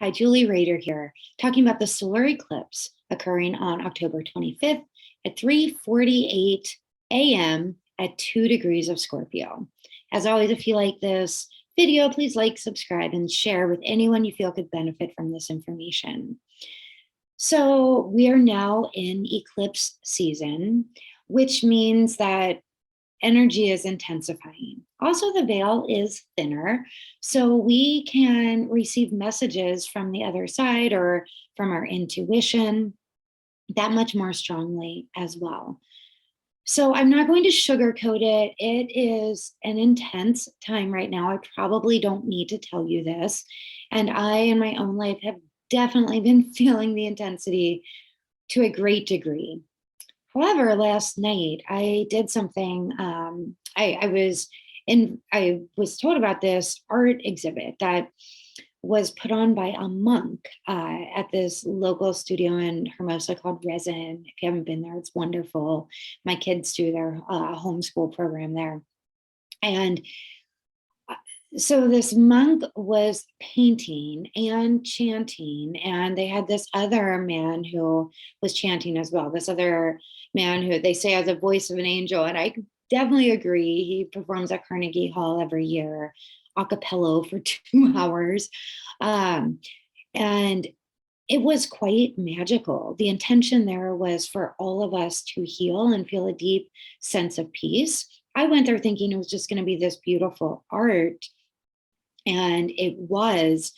Hi, Julie Rader here, talking about the solar eclipse occurring on October 25th at 3:48 a.m. at 2 degrees of Scorpio. As always, if you like this video, please like, subscribe, and share with anyone you feel could benefit from this information. So we are now in eclipse season, which means that energy is intensifying. Also, the veil is thinner, so we can receive messages from the other side or from our intuition that much more strongly as well. So, I'm not going to sugarcoat it. It is an intense time right now. I probably don't need to tell you this. And I, in my own life, have definitely been feeling the intensity to a great degree. However, last night I did something. I was told about this art exhibit that was put on by a monk at this local studio in Hermosa called Resin. If you haven't been there, it's wonderful. My kids do their homeschool program there, and so this monk was painting and chanting, and they had this other man who was chanting as well. This other man who they say has a voice of an angel, and I definitely agree. He performs at Carnegie Hall every year, a cappella for 2 hours. Um, and it was quite magical. The intention there was for all of us to heal and feel a deep sense of peace. I went there thinking it was just going to be this beautiful art, and it was,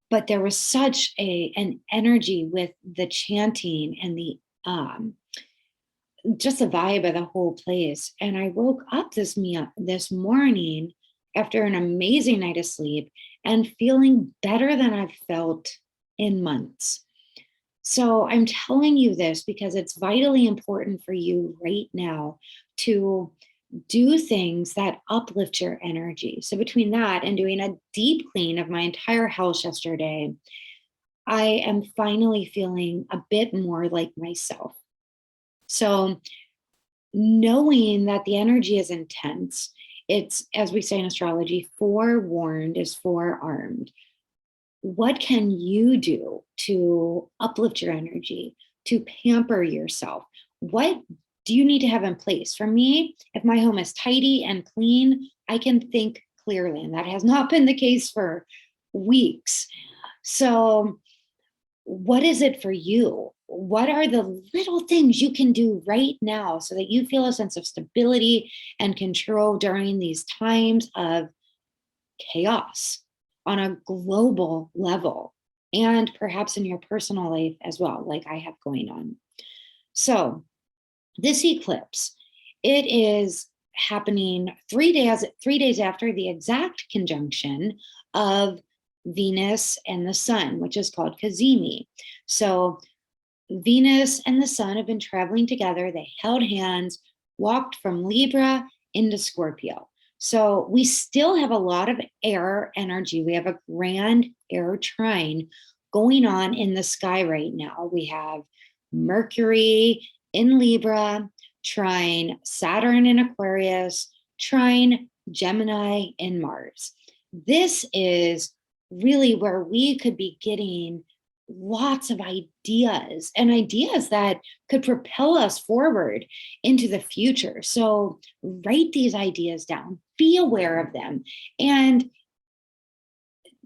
but there was such an energy with the chanting and the just the vibe of the whole place. And I woke up this morning after an amazing night of sleep and feeling better than I've felt in months. So I'm telling you this because it's vitally important for you right now to do things that uplift your energy. So between that and doing a deep clean of my entire house yesterday, I am finally feeling a bit more like myself. So knowing that the energy is intense, it's, as we say in astrology, forewarned is forearmed. What can you do to uplift your energy, to pamper yourself? What do you need to have in place? For me, if my home is tidy and clean, I can think clearly, and that has not been the case for weeks. So, what is it for you? What are the little things you can do right now so that you feel a sense of stability and control during these times of chaos on a global level, and perhaps in your personal life as well, like I have going on? So, this eclipse, it is happening 3 days after the exact conjunction of Venus and the sun, which is called Cazimi. So Venus and the sun have been traveling together. They held hands, walked from Libra into Scorpio. So we still have a lot of air energy. We have a grand air trine going on in the sky right now. We have Mercury in Libra, trine Saturn in Aquarius, trine Gemini in Mars. This is really where we could be getting lots of ideas and ideas that could propel us forward into the future. So write these ideas down, be aware of them, and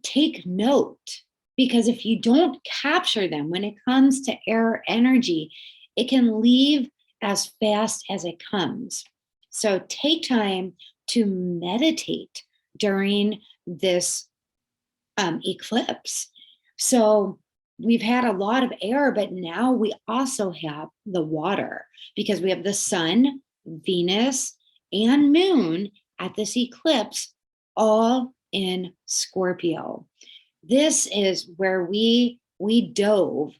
take note. Because if you don't capture them when it comes to air energy, it can leave as fast as it comes. So take time to meditate during this eclipse. So we've had a lot of air, but now we also have the water because we have the sun, Venus, and moon at this eclipse, all in Scorpio. This is where we dove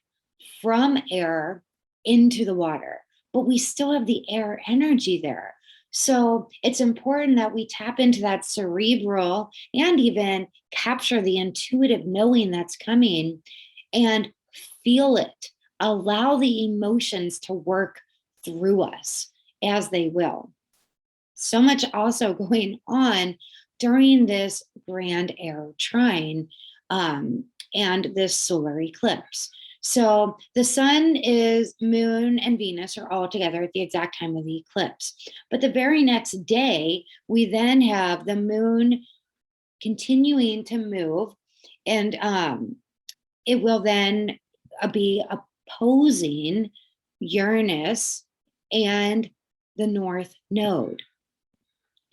from air into the water, but we still have the air energy there. So it's important that we tap into that cerebral and even capture the intuitive knowing that's coming and feel it. Allow the emotions to work through us as they will. So much also going on during this grand air trine. and this solar eclipse. So the sun is moon and Venus are all together at the exact time of the eclipse. But the very next day, we then have the moon continuing to move, and it will then be opposing Uranus and the North Node.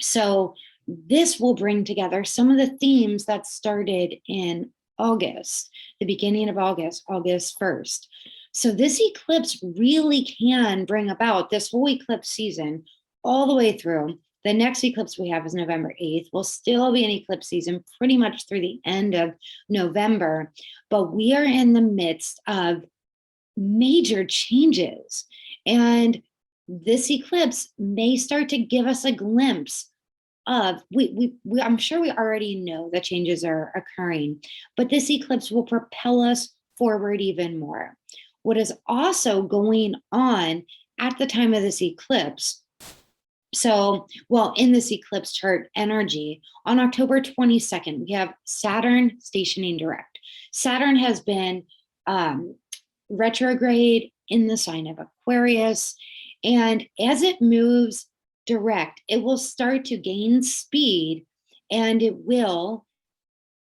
So this will bring together some of the themes that started in August, the beginning of August, August 1st. So this eclipse really can bring about this whole eclipse season all the way through. The next eclipse we have is November 8th. We'll still be in eclipse season pretty much through the end of November, but we are in the midst of major changes. And this eclipse may start to give us a glimpse of, I'm sure we already know that changes are occurring, but this eclipse will propel us forward even more. What is also going on at the time of this eclipse, so, well, in this eclipse chart energy, on October 22nd, we have Saturn stationing direct. Saturn has been retrograde in the sign of Aquarius, and as it moves direct, it will start to gain speed, and it will,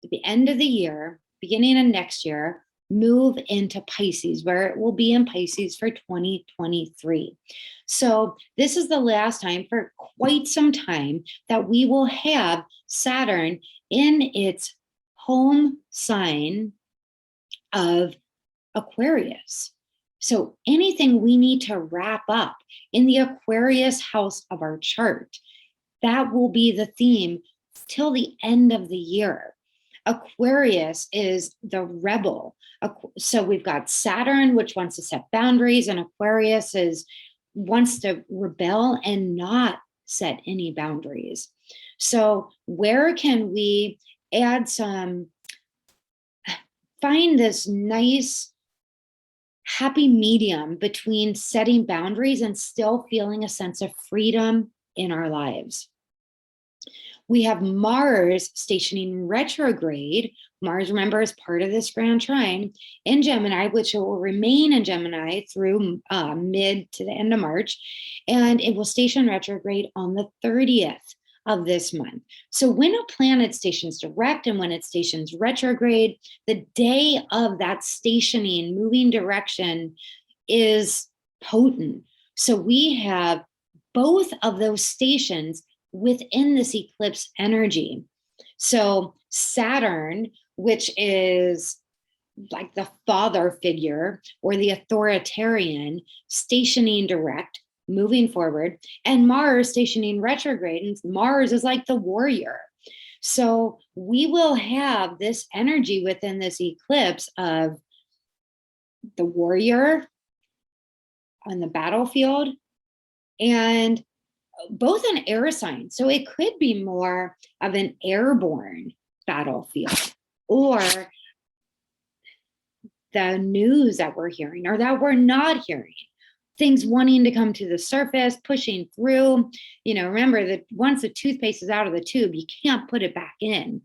at the end of the year, beginning of next year, move into Pisces, where it will be in Pisces for 2023. So this is the last time for quite some time that we will have Saturn in its home sign of Aquarius. So anything we need to wrap up in the Aquarius house of our chart, that will be the theme till the end of the year. Aquarius is the rebel. So we've got Saturn, which wants to set boundaries, and Aquarius wants to rebel and not set any boundaries. So where can we find this nice, happy medium between setting boundaries and still feeling a sense of freedom in our lives? We have Mars stationing retrograde. Mars, remember, is part of this grand trine in Gemini, which will remain in Gemini through mid to the end of March. And it will station retrograde on the 30th of this month. So when a planet stations direct and when it stations retrograde, the day of that stationing, moving direction is potent. So we have both of those stations within this eclipse energy. So Saturn, which is like the father figure or the authoritarian, stationing direct, moving forward, and Mars stationing retrograde, and Mars is like the warrior. So we will have this energy within this eclipse of the warrior on the battlefield, and both an air sign. So it could be more of an airborne battlefield, or the news that we're hearing or that we're not hearing, things wanting to come to the surface, pushing through. Remember that once the toothpaste is out of the tube, you can't put it back in.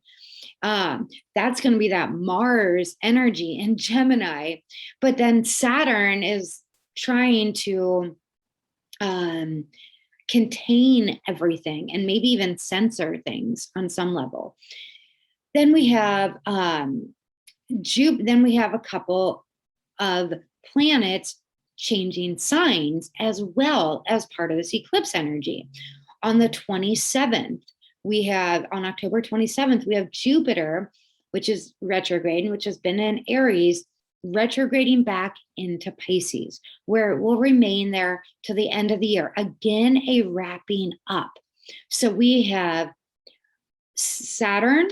That's going to be that Mars energy in Gemini. But then Saturn is trying to contain everything and maybe even censor things on some level. Then we have then we have a couple of planets changing signs as well as part of this eclipse energy. On the 27th, on October 27th, we have Jupiter, which is retrograde, which has been in Aries, retrograding back into Pisces, where it will remain there till the end of the year. Again, a wrapping up. So we have Saturn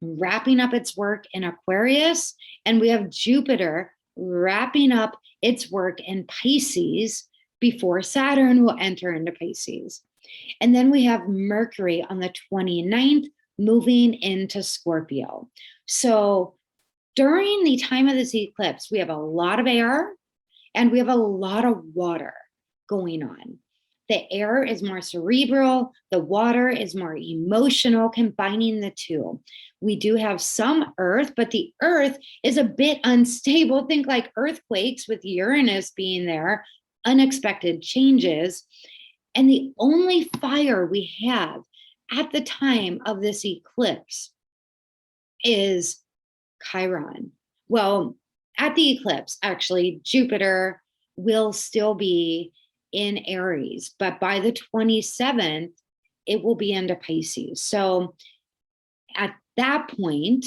wrapping up its work in Aquarius, and we have Jupiter wrapping up its work in Pisces before Saturn will enter into Pisces. And then we have Mercury on the 29th moving into Scorpio. So during the time of this eclipse, we have a lot of air and we have a lot of water going on. The air is more cerebral, the water is more emotional, combining the two. We do have some earth, but the earth is a bit unstable. Think like earthquakes with Uranus being there, unexpected changes. And the only fire we have at the time of this eclipse is Chiron. Well, at the eclipse, actually, Jupiter will still be in Aries, but by the 27th, it will be into Pisces. So at that point,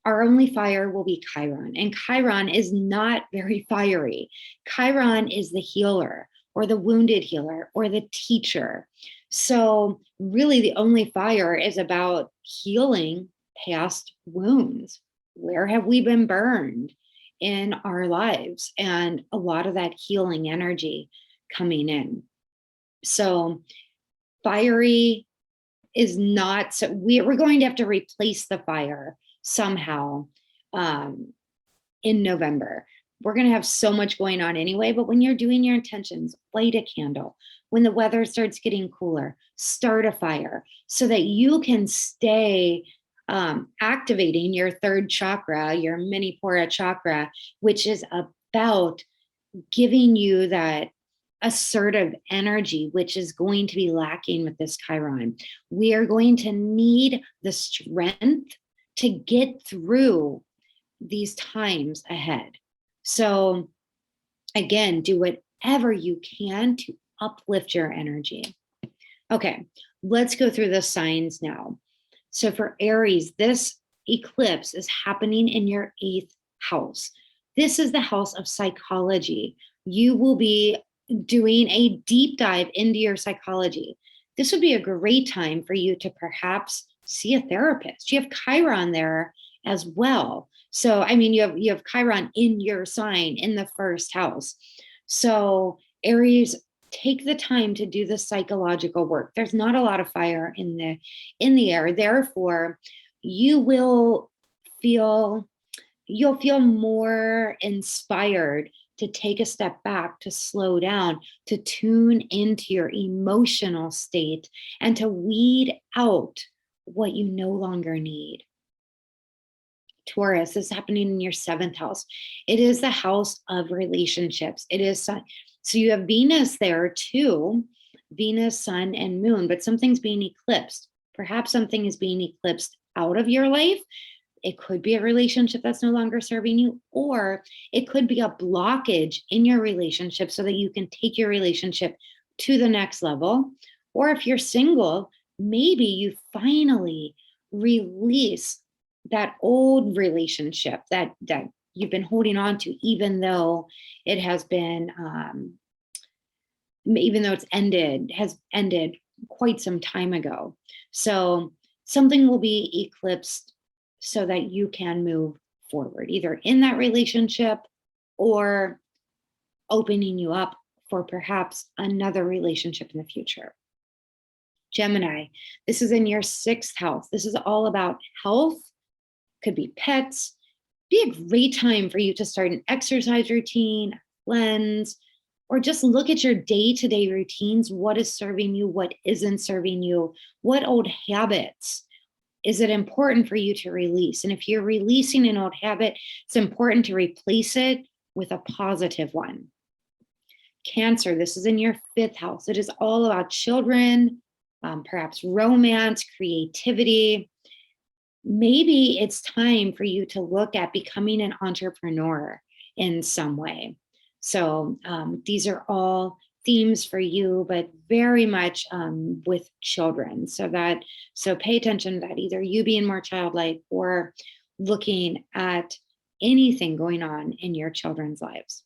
our only fire will be Chiron. And Chiron is not very fiery. Chiron is the healer or the wounded healer or the teacher. So really the only fire is about healing past wounds. Where have we been burned in our lives? And a lot of that healing energy coming in. So fiery is not, so we're going to have to replace the fire somehow in November. We're going to have so much going on anyway, but when you're doing your intentions, light a candle. When the weather starts getting cooler, start a fire so that you can stay activating your third chakra, your Manipura chakra, which is about giving you that assertive energy, which is going to be lacking with this Chiron. We are going to need the strength to get through these times ahead. So again, do whatever you can to uplift your energy. Okay, let's go through the signs now. So for Aries, this eclipse is happening in your 8th house. This is the house of psychology. You will be doing a deep dive into your psychology. This would be a great time for you to perhaps see a therapist. You have Chiron there as well. So, I mean, you have Chiron in your sign in the 1st house. So Aries, take the time to do the psychological work. There's not a lot of fire in the air. Therefore, you'll feel more inspired to take a step back, to slow down, to tune into your emotional state, and to weed out what you no longer need. Taurus, this is happening in your 7th house. It is the house of relationships. It is so you have Venus there too, Venus, Sun, and Moon, but something's being eclipsed. Perhaps something is being eclipsed out of your life. It could be a relationship that's no longer serving you, or it could be a blockage in your relationship so that you can take your relationship to the next level. Or if you're single, maybe you finally release that old relationship that you've been holding on to, even though it has been, even though has ended quite some time ago. So something will be eclipsed so that you can move forward, either in that relationship or opening you up for perhaps another relationship in the future. Gemini, this is in your 6th house. This is all about health, could be pets. Be a great time for you to start an exercise routine, cleanse, or just look at your day-to-day routines. What is serving you? What isn't serving you? What old habits is it important for you to release? And if you're releasing an old habit, it's important to replace it with a positive one. Cancer, this is in your 5th house. It is all about children, perhaps romance, creativity. Maybe it's time for you to look at becoming an entrepreneur in some way. So these are all themes for you, but very much with children. So pay attention to that, either you being more childlike or looking at anything going on in your children's lives.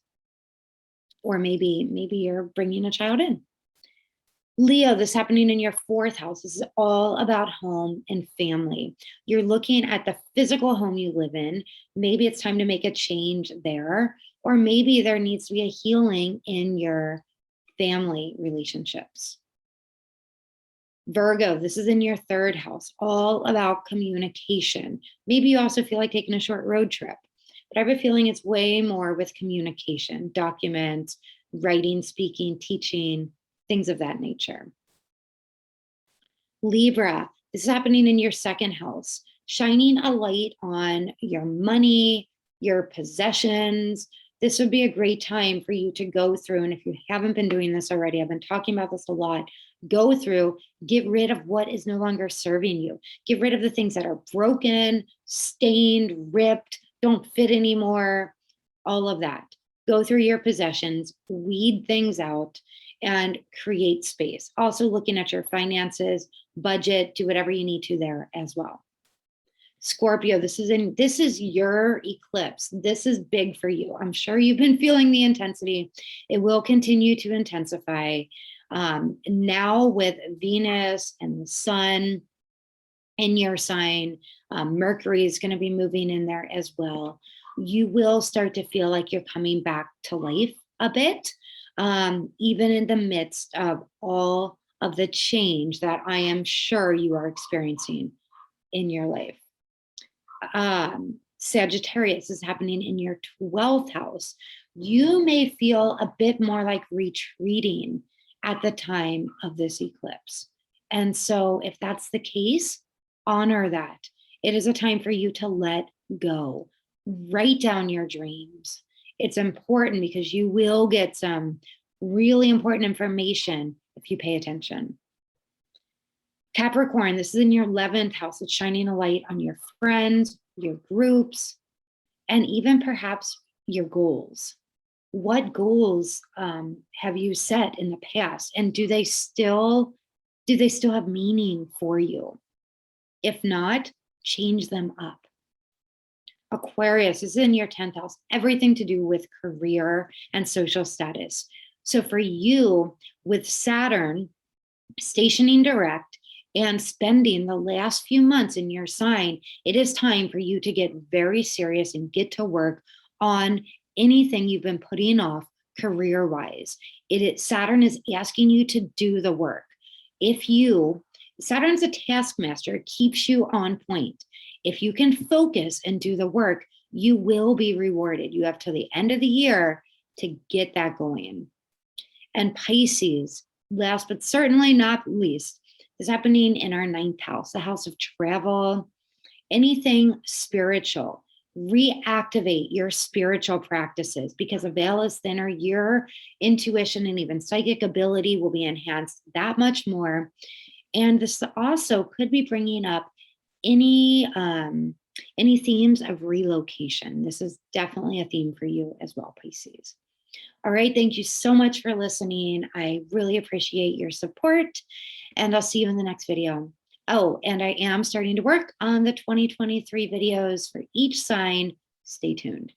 Or maybe you're bringing a child in. Leo, this happening in your 4th house. This is all about home and family. You're looking at the physical home you live in. Maybe it's time to make a change there, or maybe there needs to be a healing in your family relationships. Virgo, this is in your 3rd house, all about communication. Maybe you also feel like taking a short road trip, but I have a feeling it's way more with communication, documents, writing, speaking, teaching, things of that nature. Libra, this is happening in your second house, shining a light on your money, your possessions. This would be a great time for you to go through. And if you haven't been doing this already, I've been talking about this a lot. Go through, get rid of what is no longer serving you. Get rid of the things that are broken, stained, ripped, don't fit anymore, all of that. Go through your possessions, weed things out, and create space. Also looking at your finances, budget, do whatever you need to there as well. Scorpio, this is your eclipse. This is big for you. I'm sure you've been feeling the intensity. It will continue to intensify. Now with Venus and the sun in your sign, Mercury is going to be moving in there as well. You will start to feel like you're coming back to life a bit, even in the midst of all of the change that I am sure you are experiencing in your life. Sagittarius is happening in your 12th house. You may feel a bit more like retreating at the time of this eclipse. And so if that's the case, honor that. It is a time for you to let go. Write down your dreams. It's important because you will get some really important information if you pay attention. Capricorn, this is in your 11th house. It's shining a light on your friends, your groups, and even perhaps your goals. What goals have you set in the past? And do they still have meaning for you? If not, change them up. Aquarius is in your 10th house, everything to do with career and social status. So for you, with Saturn stationing direct and spending the last few months in your sign, it is time for you to get very serious and get to work on anything you've been putting off career-wise. Saturn is asking you to do the work. Saturn's a taskmaster, it keeps you on point. If you can focus and do the work, you will be rewarded. You have till the end of the year to get that going. And Pisces, last but certainly not least, is happening in our 9th house, the house of travel, anything spiritual. Reactivate your spiritual practices because a veil is thinner. Your intuition and even psychic ability will be enhanced that much more. And this also could be bringing up any themes of relocation. This is definitely a theme for you as well, Pisces. All right, thank you so much for listening. I really appreciate your support, and I'll see you in the next video. Oh, and I am starting to work on the 2023 videos for each sign. Stay tuned.